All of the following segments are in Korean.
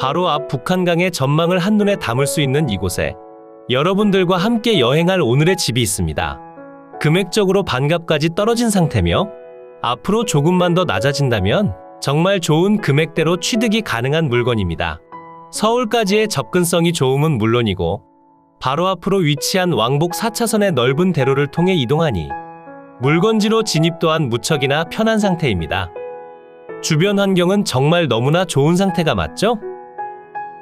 바로 앞 북한강의 전망을 한눈에 담을 수 있는 이곳에 여러분들과 함께 여행할 오늘의 집이 있습니다. 금액적으로 반값까지 떨어진 상태며 앞으로 조금만 더 낮아진다면 정말 좋은 금액대로 취득이 가능한 물건입니다. 서울까지의 접근성이 좋음은 물론이고 바로 앞으로 위치한 왕복 4차선의 넓은 대로를 통해 이동하니 물건지로 진입 또한 무척이나 편한 상태입니다. 주변 환경은 정말 너무나 좋은 상태가 맞죠?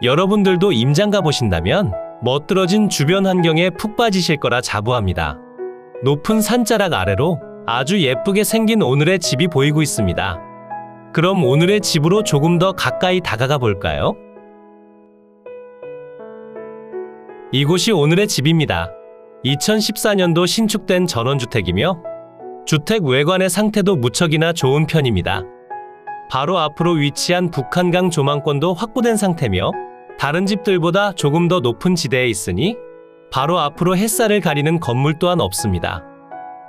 여러분들도 임장 가보신다면 멋들어진 주변 환경에 푹 빠지실 거라 자부합니다. 높은 산자락 아래로 아주 예쁘게 생긴 오늘의 집이 보이고 있습니다. 그럼 오늘의 집으로 조금 더 가까이 다가가 볼까요? 이곳이 오늘의 집입니다. 2014년도 신축된 전원주택이며 주택 외관의 상태도 무척이나 좋은 편입니다. 바로 앞으로 위치한 북한강 조망권도 확보된 상태며 다른 집들보다 조금 더 높은 지대에 있으니 바로 앞으로 햇살을 가리는 건물 또한 없습니다.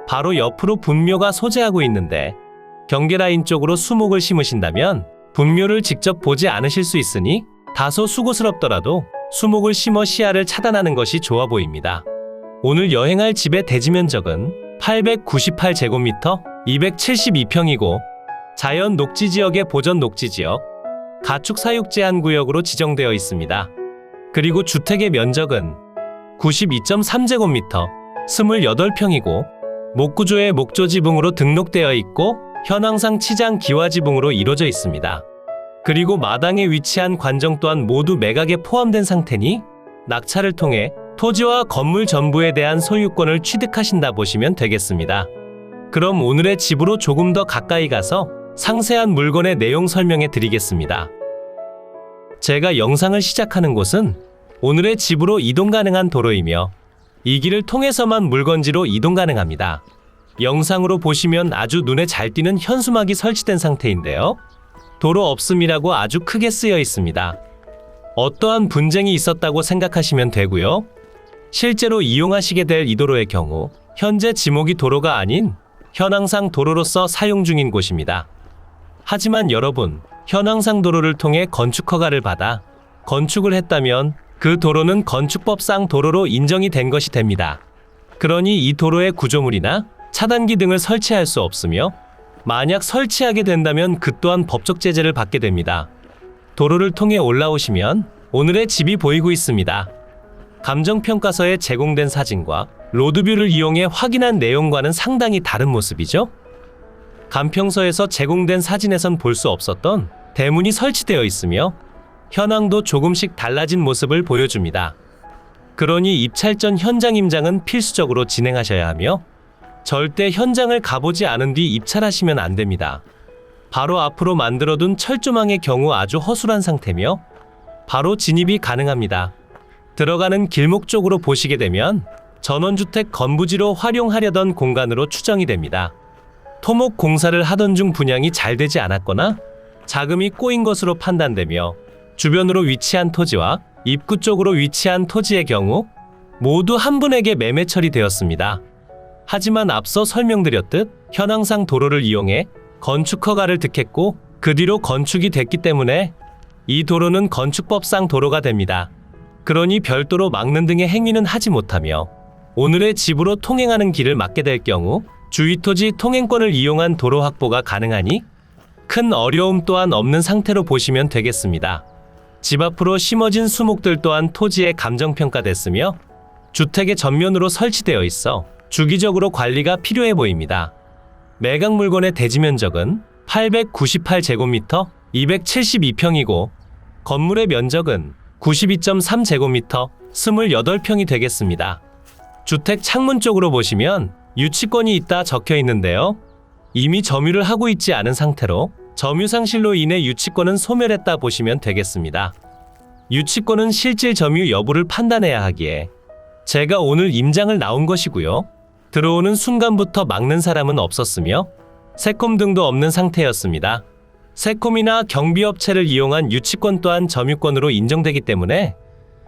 바로 옆으로 분묘가 소재하고 있는데 경계라인 쪽으로 수목을 심으신다면 분묘를 직접 보지 않으실 수 있으니 다소 수고스럽더라도 수목을 심어 시야를 차단하는 것이 좋아 보입니다. 오늘 여행할 집의 대지 면적은 898제곱미터 272평이고 자연 녹지지역의 보전 녹지지역, 가축 사육 제한 구역으로 지정되어 있습니다. 그리고 주택의 면적은 92.3제곱미터 28평이고 목구조의 목조지붕으로 등록되어 있고 현황상 치장 기와지붕으로 이루어져 있습니다. 그리고 마당에 위치한 관정 또한 모두 매각에 포함된 상태니 낙찰을 통해 토지와 건물 전부에 대한 소유권을 취득하신다 보시면 되겠습니다. 그럼 오늘의 집으로 조금 더 가까이 가서 상세한 물건의 내용 설명해 드리겠습니다. 제가 영상을 시작하는 곳은 오늘의 집으로 이동 가능한 도로이며 이 길을 통해서만 물건지로 이동 가능합니다. 영상으로 보시면 아주 눈에 잘 띄는 현수막이 설치된 상태인데요. 도로 없음이라고 아주 크게 쓰여 있습니다. 어떠한 분쟁이 있었다고 생각하시면 되고요. 실제로 이용하시게 될 이 도로의 경우 현재 지목이 도로가 아닌 현황상 도로로서 사용 중인 곳입니다. 하지만 여러분, 현황상 도로를 통해 건축 허가를 받아 건축을 했다면 그 도로는 건축법상 도로로 인정이 된 것이 됩니다. 그러니 이 도로에 구조물이나 차단기 등을 설치할 수 없으며 만약 설치하게 된다면 그 또한 법적 제재를 받게 됩니다. 도로를 통해 올라오시면 오늘의 집이 보이고 있습니다. 감정평가서에 제공된 사진과 로드뷰를 이용해 확인한 내용과는 상당히 다른 모습이죠? 감평서에서 제공된 사진에선 볼 수 없었던 대문이 설치되어 있으며 현황도 조금씩 달라진 모습을 보여줍니다. 그러니 입찰 전 현장 임장은 필수적으로 진행하셔야 하며 절대 현장을 가보지 않은 뒤 입찰하시면 안 됩니다. 바로 앞으로 만들어둔 철조망의 경우 아주 허술한 상태며 바로 진입이 가능합니다. 들어가는 길목 쪽으로 보시게 되면 전원주택 건부지로 활용하려던 공간으로 추정이 됩니다. 토목 공사를 하던 중 분양이 잘 되지 않았거나 자금이 꼬인 것으로 판단되며 주변으로 위치한 토지와 입구 쪽으로 위치한 토지의 경우 모두 한 분에게 매매 처리되었습니다. 하지만 앞서 설명드렸듯 현황상 도로를 이용해 건축 허가를 득했고 그 뒤로 건축이 됐기 때문에 이 도로는 건축법상 도로가 됩니다. 그러니 별도로 막는 등의 행위는 하지 못하며 오늘의 집으로 통행하는 길을 막게 될 경우 주위토지 통행권을 이용한 도로 확보가 가능하니 큰 어려움 또한 없는 상태로 보시면 되겠습니다. 집 앞으로 심어진 수목들 또한 토지에 감정평가됐으며 주택의 전면으로 설치되어 있어 주기적으로 관리가 필요해 보입니다. 매각 물건의 대지 면적은 898제곱미터 272평이고 건물의 면적은 92.3제곱미터 28평이 되겠습니다. 주택 창문 쪽으로 보시면 유치권이 있다 적혀 있는데요. 이미 점유를 하고 있지 않은 상태로 점유 상실로 인해 유치권은 소멸했다 보시면 되겠습니다. 유치권은 실질 점유 여부를 판단해야 하기에 제가 오늘 임장을 나온 것이고요. 들어오는 순간부터 막는 사람은 없었으며 세콤 등도 없는 상태였습니다. 세콤이나 경비업체를 이용한 유치권 또한 점유권으로 인정되기 때문에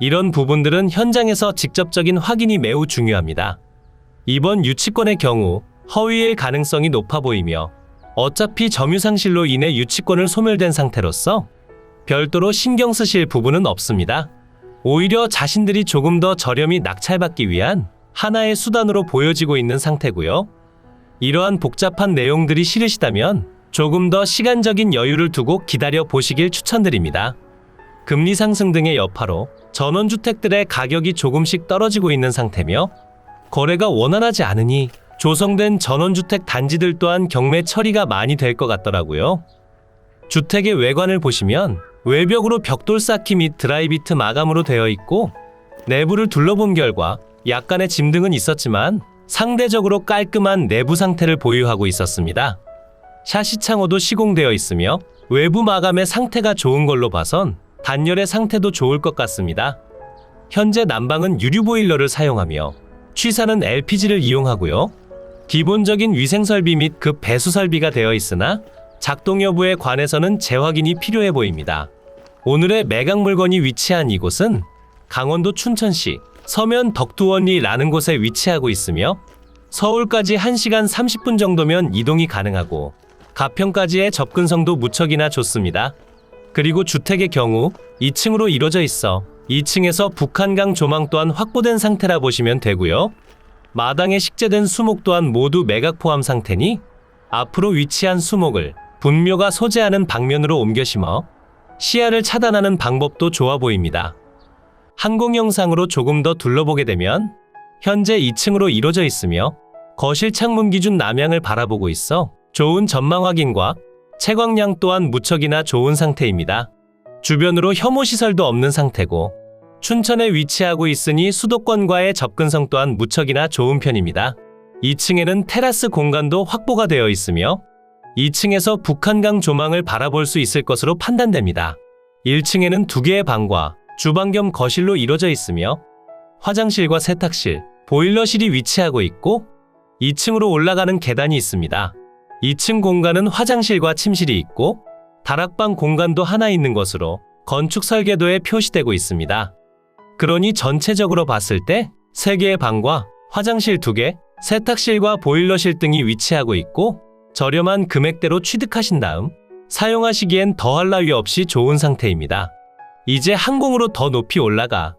이런 부분들은 현장에서 직접적인 확인이 매우 중요합니다. 이번 유치권의 경우 허위일 가능성이 높아 보이며 어차피 점유상실로 인해 유치권을 소멸된 상태로서 별도로 신경 쓰실 부분은 없습니다. 오히려 자신들이 조금 더 저렴이 낙찰받기 위한 하나의 수단으로 보여지고 있는 상태고요. 이러한 복잡한 내용들이 싫으시다면 조금 더 시간적인 여유를 두고 기다려 보시길 추천드립니다. 금리 상승 등의 여파로 전원주택들의 가격이 조금씩 떨어지고 있는 상태며 거래가 원활하지 않으니 조성된 전원주택 단지들 또한 경매 처리가 많이 될 것 같더라고요. 주택의 외관을 보시면 외벽으로 벽돌 쌓기 및 드라이비트 마감으로 되어 있고 내부를 둘러본 결과 약간의 짐 등은 있었지만 상대적으로 깔끔한 내부 상태를 보유하고 있었습니다. 샤시 창호도 시공되어 있으며 외부 마감의 상태가 좋은 걸로 봐선 단열의 상태도 좋을 것 같습니다. 현재 난방은 유류 보일러를 사용하며 취사는 LPG를 이용하고요. 기본적인 위생 설비 및 급 배수 설비가 되어 있으나 작동 여부에 관해서는 재확인이 필요해 보입니다. 오늘의 매각 물건이 위치한 이곳은 강원도 춘천시 서면 덕두원리라는 곳에 위치하고 있으며 서울까지 1시간 30분 정도면 이동이 가능하고 가평까지의 접근성도 무척이나 좋습니다. 그리고 주택의 경우 2층으로 이루어져 있어 2층에서 북한강 조망 또한 확보된 상태라 보시면 되고요. 마당에 식재된 수목 또한 모두 매각 포함 상태니 앞으로 위치한 수목을 분묘가 소재하는 방면으로 옮겨 심어 시야를 차단하는 방법도 좋아 보입니다. 항공 영상으로 조금 더 둘러보게 되면 현재 2층으로 이루어져 있으며 거실 창문 기준 남향을 바라보고 있어 좋은 전망 확인과 채광량 또한 무척이나 좋은 상태입니다. 주변으로 혐오 시설도 없는 상태고 춘천에 위치하고 있으니 수도권과의 접근성 또한 무척이나 좋은 편입니다. 2층에는 테라스 공간도 확보가 되어 있으며 2층에서 북한강 조망을 바라볼 수 있을 것으로 판단됩니다. 1층에는 2개의 방과 주방 겸 거실로 이루어져 있으며 화장실과 세탁실, 보일러실이 위치하고 있고 2층으로 올라가는 계단이 있습니다. 2층 공간은 화장실과 침실이 있고 다락방 공간도 하나 있는 것으로 건축 설계도에 표시되고 있습니다. 그러니 전체적으로 봤을 때 3개의 방과 화장실 2개, 세탁실과 보일러실 등이 위치하고 있고 저렴한 금액대로 취득하신 다음 사용하시기엔 더할 나위 없이 좋은 상태입니다. 이제 항공으로 더 높이 올라가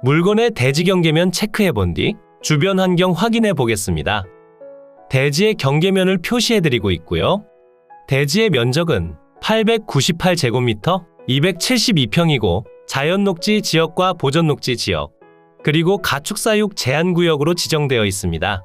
물건의 대지 경계면 체크해 본 뒤 주변 환경 확인해 보겠습니다. 대지의 경계면을 표시해 드리고 있고요. 대지의 면적은 898제곱미터 272평이고 자연녹지 지역과 보전녹지 지역 그리고 가축사육 제한구역으로 지정되어 있습니다.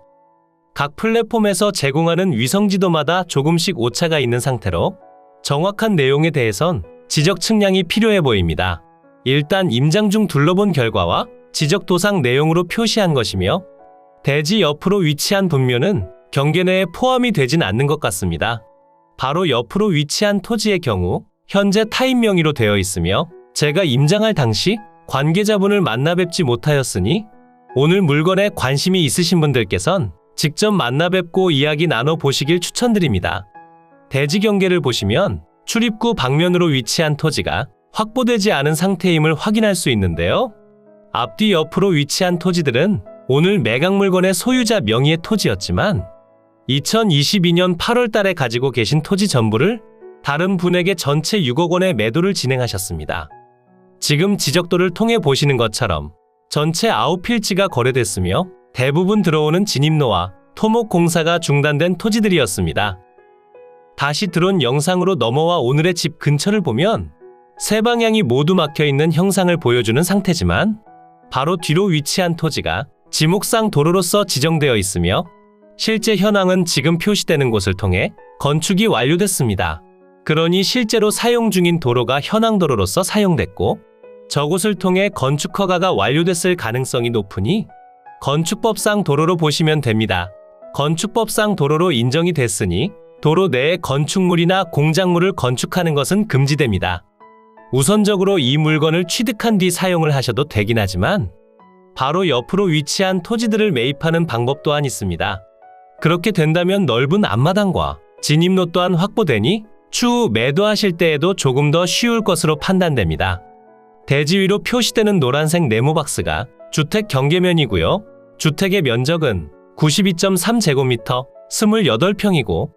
각 플랫폼에서 제공하는 위성지도마다 조금씩 오차가 있는 상태로 정확한 내용에 대해선 지적 측량이 필요해 보입니다. 일단 임장 중 둘러본 결과와 지적 도상 내용으로 표시한 것이며 대지 옆으로 위치한 분묘는 경계 내에 포함이 되진 않는 것 같습니다. 바로 옆으로 위치한 토지의 경우 현재 타인 명의로 되어 있으며 제가 임장할 당시 관계자분을 만나 뵙지 못하였으니 오늘 물건에 관심이 있으신 분들께선 직접 만나 뵙고 이야기 나눠보시길 추천드립니다. 대지 경계를 보시면 출입구 방면으로 위치한 토지가 확보되지 않은 상태임을 확인할 수 있는데요. 앞뒤 옆으로 위치한 토지들은 오늘 매각 물건의 소유자 명의의 토지였지만 2022년 8월 달에 가지고 계신 토지 전부를 다른 분에게 전체 6억 원의 매도를 진행하셨습니다. 지금 지적도를 통해 보시는 것처럼 전체 9필지가 거래됐으며 대부분 들어오는 진입로와 토목 공사가 중단된 토지들이었습니다. 다시 드론 영상으로 넘어와 오늘의 집 근처를 보면 세 방향이 모두 막혀있는 형상을 보여주는 상태지만 바로 뒤로 위치한 토지가 지목상 도로로서 지정되어 있으며 실제 현황은 지금 표시되는 곳을 통해 건축이 완료됐습니다. 그러니 실제로 사용 중인 도로가 현황 도로로서 사용됐고 저곳을 통해 건축 허가가 완료됐을 가능성이 높으니 건축법상 도로로 보시면 됩니다. 건축법상 도로로 인정이 됐으니 도로 내에 건축물이나 공작물을 건축하는 것은 금지됩니다. 우선적으로 이 물건을 취득한 뒤 사용을 하셔도 되긴 하지만 바로 옆으로 위치한 토지들을 매입하는 방법 또한 있습니다. 그렇게 된다면 넓은 앞마당과 진입로 또한 확보되니 추후 매도하실 때에도 조금 더 쉬울 것으로 판단됩니다. 대지 위로 표시되는 노란색 네모 박스가 주택 경계면이고요. 주택의 면적은 92.3제곱미터 28평이고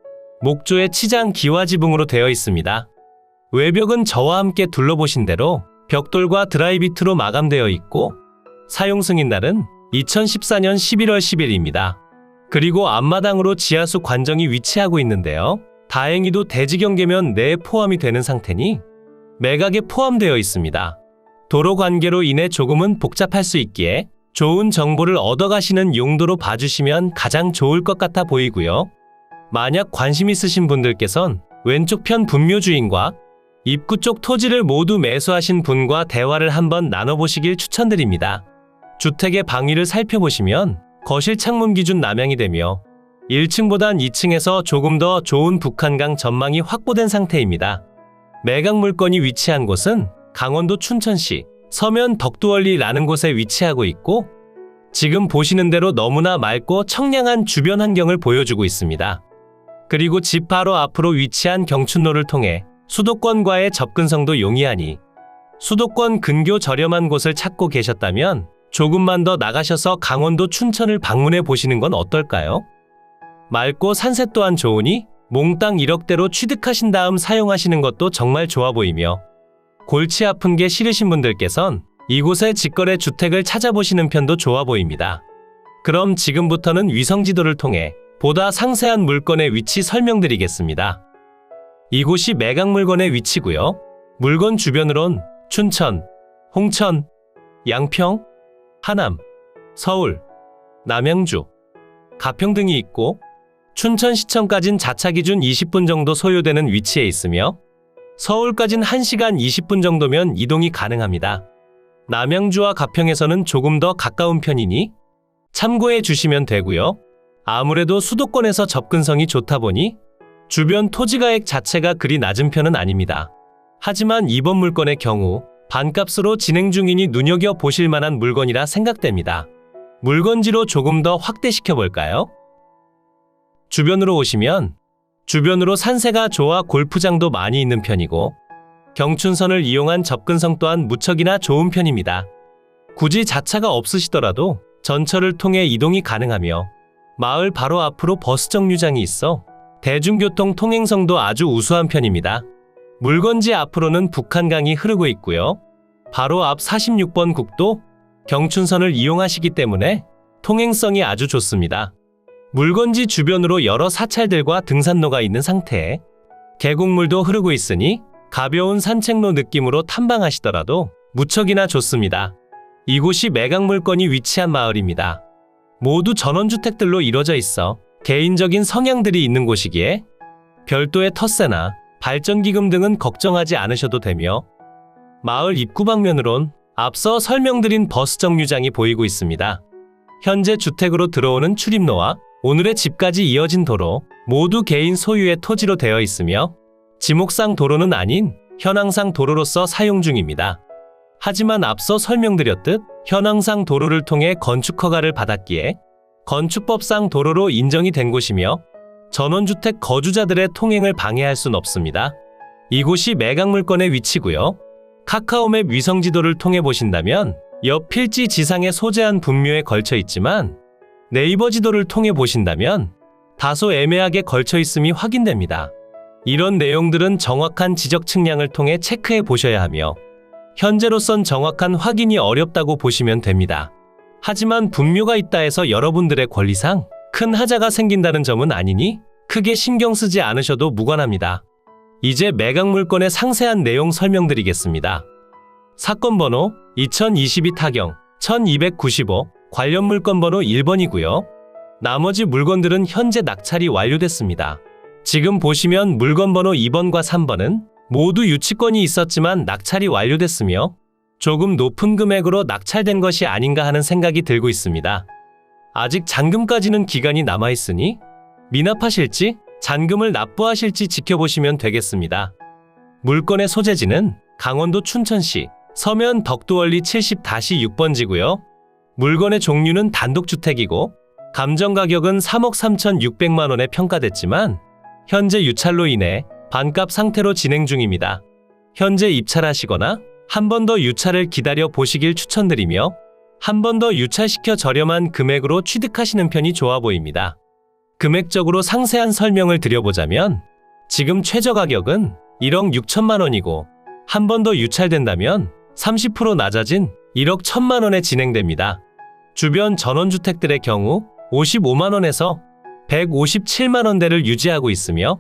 목조의 치장 기와지붕으로 되어 있습니다. 외벽은 저와 함께 둘러보신 대로 벽돌과 드라이비트로 마감되어 있고 사용 승인날은 2014년 11월 10일입니다. 그리고 앞마당으로 지하수 관정이 위치하고 있는데요. 다행히도 대지경계면 내에 포함이 되는 상태니 매각에 포함되어 있습니다. 도로 관계로 인해 조금은 복잡할 수 있기에 좋은 정보를 얻어가시는 용도로 봐주시면 가장 좋을 것 같아 보이고요. 만약 관심 있으신 분들께선 왼쪽 편 분묘 주인과 입구 쪽 토지를 모두 매수하신 분과 대화를 한번 나눠보시길 추천드립니다. 주택의 방위를 살펴보시면 거실 창문 기준 남향이 되며 1층보단 2층에서 조금 더 좋은 북한강 전망이 확보된 상태입니다. 매각 물건이 위치한 곳은 강원도 춘천시 서면 덕두원리라는 곳에 위치하고 있고 지금 보시는 대로 너무나 맑고 청량한 주변 환경을 보여주고 있습니다. 그리고 집 바로 앞으로 위치한 경춘로를 통해 수도권과의 접근성도 용이하니 수도권 근교 저렴한 곳을 찾고 계셨다면 조금만 더 나가셔서 강원도 춘천을 방문해 보시는 건 어떨까요? 맑고 산세 또한 좋으니 몽땅 1억대로 취득하신 다음 사용하시는 것도 정말 좋아 보이며 골치 아픈 게 싫으신 분들께선 이곳에 직거래 주택을 찾아보시는 편도 좋아 보입니다. 그럼 지금부터는 위성지도를 통해 보다 상세한 물건의 위치 설명드리겠습니다. 이곳이 매각 물건의 위치고요. 물건 주변으론 춘천, 홍천, 양평, 하남, 서울, 남양주, 가평 등이 있고 춘천시청까진 자차 기준 20분 정도 소요되는 위치에 있으며 서울까진 1시간 20분 정도면 이동이 가능합니다. 남양주와 가평에서는 조금 더 가까운 편이니 참고해 주시면 되고요. 아무래도 수도권에서 접근성이 좋다 보니 주변 토지가액 자체가 그리 낮은 편은 아닙니다. 하지만 이번 물건의 경우 반값으로 진행 중이니 눈여겨보실 만한 물건이라 생각됩니다. 물건지로 조금 더 확대시켜 볼까요? 주변으로 오시면 주변으로 산세가 좋아 골프장도 많이 있는 편이고 경춘선을 이용한 접근성 또한 무척이나 좋은 편입니다. 굳이 자차가 없으시더라도 전철을 통해 이동이 가능하며 마을 바로 앞으로 버스 정류장이 있어 대중교통 통행성도 아주 우수한 편입니다. 물건지 앞으로는 북한강이 흐르고 있고요. 바로 앞 46번 국도 경춘선을 이용하시기 때문에 통행성이 아주 좋습니다. 물건지 주변으로 여러 사찰들과 등산로가 있는 상태에 계곡물도 흐르고 있으니 가벼운 산책로 느낌으로 탐방하시더라도 무척이나 좋습니다. 이곳이 매각 물건이 위치한 마을입니다. 모두 전원주택들로 이루어져 있어 개인적인 성향들이 있는 곳이기에 별도의 텃세나 발전기금 등은 걱정하지 않으셔도 되며 마을 입구 방면으론 앞서 설명드린 버스 정류장이 보이고 있습니다. 현재 주택으로 들어오는 출입로와 오늘의 집까지 이어진 도로 모두 개인 소유의 토지로 되어 있으며 지목상 도로는 아닌 현황상 도로로서 사용 중입니다. 하지만 앞서 설명드렸듯 현황상 도로를 통해 건축 허가를 받았기에 건축법상 도로로 인정이 된 곳이며 전원주택 거주자들의 통행을 방해할 순 없습니다. 이곳이 매각 물건의 위치고요. 카카오맵 위성지도를 통해 보신다면 옆 필지 지상에 소재한 분묘에 걸쳐 있지만 네이버 지도를 통해 보신다면 다소 애매하게 걸쳐 있음이 확인됩니다. 이런 내용들은 정확한 지적 측량을 통해 체크해 보셔야 하며 현재로선 정확한 확인이 어렵다고 보시면 됩니다. 하지만 분묘가 있다 해서 여러분들의 권리상 큰 하자가 생긴다는 점은 아니니 크게 신경 쓰지 않으셔도 무관합니다. 이제 매각 물건의 상세한 내용 설명드리겠습니다. 사건 번호 2022 타경 1295 관련 물건 번호 1번이고요. 나머지 물건들은 현재 낙찰이 완료됐습니다. 지금 보시면 물건 번호 2번과 3번은 모두 유치권이 있었지만 낙찰이 완료됐으며 조금 높은 금액으로 낙찰된 것이 아닌가 하는 생각이 들고 있습니다. 아직 잔금까지는 기간이 남아있으니 미납하실지 잔금을 납부하실지 지켜보시면 되겠습니다. 물건의 소재지는 강원도 춘천시 서면 덕두원리 70-6번지고요. 물건의 종류는 단독주택이고 감정가격은 3억 3,600만 원에 평가됐지만 현재 유찰로 인해 반값 상태로 진행 중입니다. 현재 입찰하시거나 한 번 더 유찰을 기다려 보시길 추천드리며 한 번 더 유찰시켜 저렴한 금액으로 취득하시는 편이 좋아 보입니다. 금액적으로 상세한 설명을 드려보자면 지금 최저 가격은 1억 6천만 원이고 한 번 더 유찰된다면 30% 낮아진 1억 1천만 원에 진행됩니다. 주변 전원주택들의 경우 55만 원에서 157만 원대를 유지하고 있으며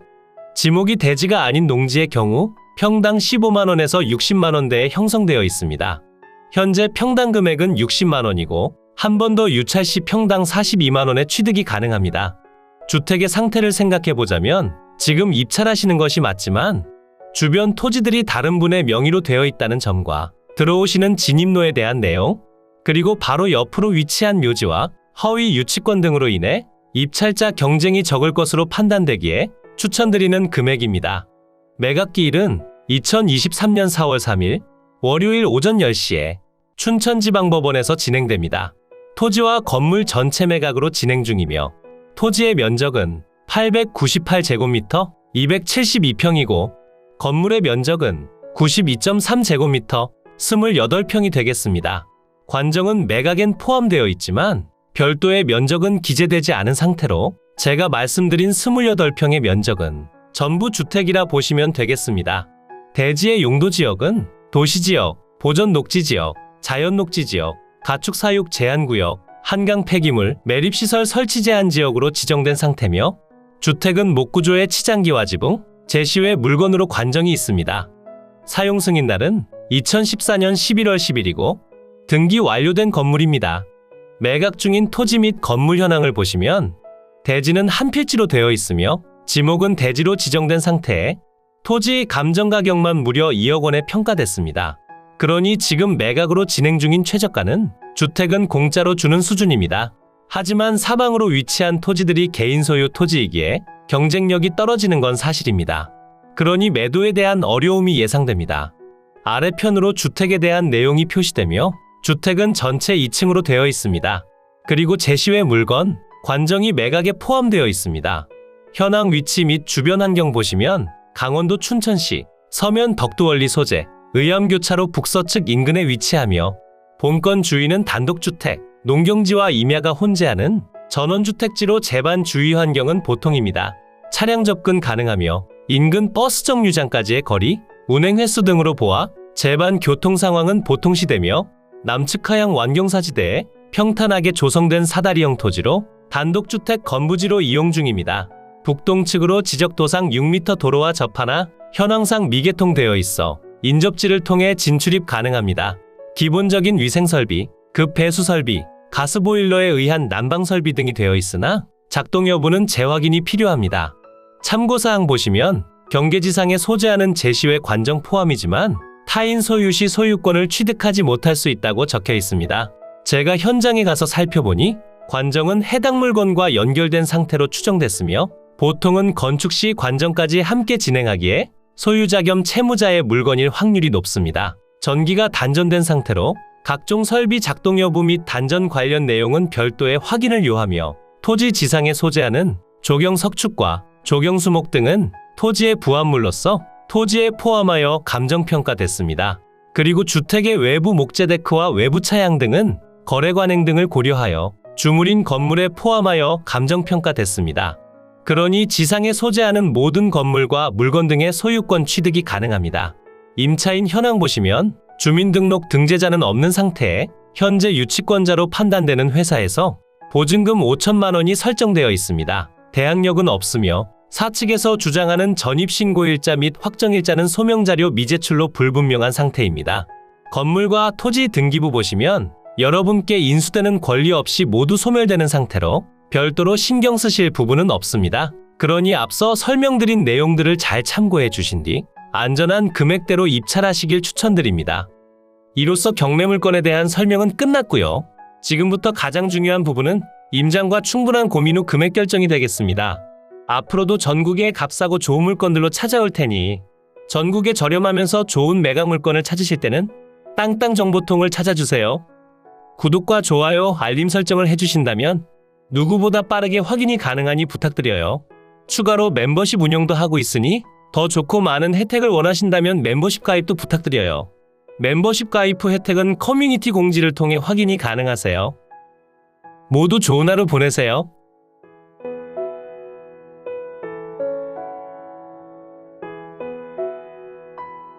지목이 대지가 아닌 농지의 경우 평당 15만 원에서 60만 원대에 형성되어 있습니다. 현재 평당 금액은 60만 원이고 한 번 더 유찰 시 평당 42만 원의 취득이 가능합니다. 주택의 상태를 생각해 보자면 지금 입찰하시는 것이 맞지만 주변 토지들이 다른 분의 명의로 되어 있다는 점과 들어오시는 진입로에 대한 내용, 그리고 바로 옆으로 위치한 묘지와 허위 유치권 등으로 인해 입찰자 경쟁이 적을 것으로 판단되기에 추천드리는 금액입니다. 매각기일은 2023년 4월 3일 월요일 오전 10시에 춘천지방법원에서 진행됩니다. 토지와 건물 전체 매각으로 진행 중이며 토지의 면적은 898제곱미터 272평이고 건물의 면적은 92.3제곱미터 28평이 되겠습니다. 관정은 매각엔 포함되어 있지만 별도의 면적은 기재되지 않은 상태로 제가 말씀드린 28평의 면적은 전부 주택이라 보시면 되겠습니다. 대지의 용도지역은 도시지역, 보전녹지지역, 자연녹지지역, 가축사육 제한구역, 한강 폐기물, 매립시설 설치 제한지역으로 지정된 상태며 주택은 목구조의 치장기와 지붕, 제시외 물건으로 관정이 있습니다. 사용승인날은 2014년 11월 10일이고 등기 완료된 건물입니다. 매각 중인 토지 및 건물 현황을 보시면 대지는 한 필지로 되어 있으며 지목은 대지로 지정된 상태에 토지 감정가격만 무려 2억 원에 평가됐습니다. 그러니 지금 매각으로 진행 중인 최저가는 주택은 공짜로 주는 수준입니다. 하지만 사방으로 위치한 토지들이 개인 소유 토지이기에 경쟁력이 떨어지는 건 사실입니다. 그러니 매도에 대한 어려움이 예상됩니다. 아래편으로 주택에 대한 내용이 표시되며 주택은 전체 2층으로 되어 있습니다. 그리고 제시외 물건, 관정이 매각에 포함되어 있습니다. 현황 위치 및 주변 환경 보시면 강원도 춘천시 서면 덕도원리 소재, 의암교차로 북서측 인근에 위치하며 본건 주위는 단독주택, 농경지와 임야가 혼재하는 전원주택지로 재반 주위 환경은 보통입니다. 차량 접근 가능하며 인근 버스 정류장까지의 거리, 운행 횟수 등으로 보아 재반 교통 상황은 보통시되며 남측 하양 완경사지대에 평탄하게 조성된 사다리형 토지로 단독주택 건부지로 이용 중입니다. 북동측으로 지적도상 6m 도로와 접하나 현황상 미개통되어 있어 인접지를 통해 진출입 가능합니다. 기본적인 위생설비, 급배수설비, 가스보일러에 의한 난방설비 등이 되어 있으나 작동 여부는 재확인이 필요합니다. 참고사항 보시면 경계지상에 소재하는 제시외 관정 포함이지만 타인 소유 시 소유권을 취득하지 못할 수 있다고 적혀 있습니다. 제가 현장에 가서 살펴보니 관정은 해당 물건과 연결된 상태로 추정됐으며 보통은 건축 시 관정까지 함께 진행하기에 소유자 겸 채무자의 물건일 확률이 높습니다. 전기가 단전된 상태로 각종 설비 작동 여부 및 단전 관련 내용은 별도의 확인을 요하며 토지 지상에 소재하는 조경 석축과 조경 수목 등은 토지의 부합물로서 토지에 포함하여 감정평가됐습니다. 그리고 주택의 외부 목재 데크와 외부 차양 등은 거래 관행 등을 고려하여 주물인 건물에 포함하여 감정평가됐습니다. 그러니 지상에 소재하는 모든 건물과 물건 등의 소유권 취득이 가능합니다. 임차인 현황 보시면 주민등록 등재자는 없는 상태에 현재 유치권자로 판단되는 회사에서 보증금 5천만 원이 설정되어 있습니다. 대항력은 없으며 사측에서 주장하는 전입신고일자 및 확정일자는 소명자료 미제출로 불분명한 상태입니다. 건물과 토지 등기부 보시면 여러분께 인수되는 권리 없이 모두 소멸되는 상태로 별도로 신경 쓰실 부분은 없습니다. 그러니 앞서 설명드린 내용들을 잘 참고해 주신 뒤 안전한 금액대로 입찰하시길 추천드립니다. 이로써 경매물건에 대한 설명은 끝났고요. 지금부터 가장 중요한 부분은 임장과 충분한 고민 후 금액 결정이 되겠습니다. 앞으로도 전국의 값싸고 좋은 물건들로 찾아올 테니 전국에 저렴하면서 좋은 매각 물건을 찾으실 때는 땅땅정보통을 찾아주세요. 구독과 좋아요, 알림 설정을 해주신다면 누구보다 빠르게 확인이 가능하니 부탁드려요. 추가로 멤버십 운영도 하고 있으니 더 좋고 많은 혜택을 원하신다면 멤버십 가입도 부탁드려요. 멤버십 가입 후 혜택은 커뮤니티 공지를 통해 확인이 가능하세요. 모두 좋은 하루 보내세요.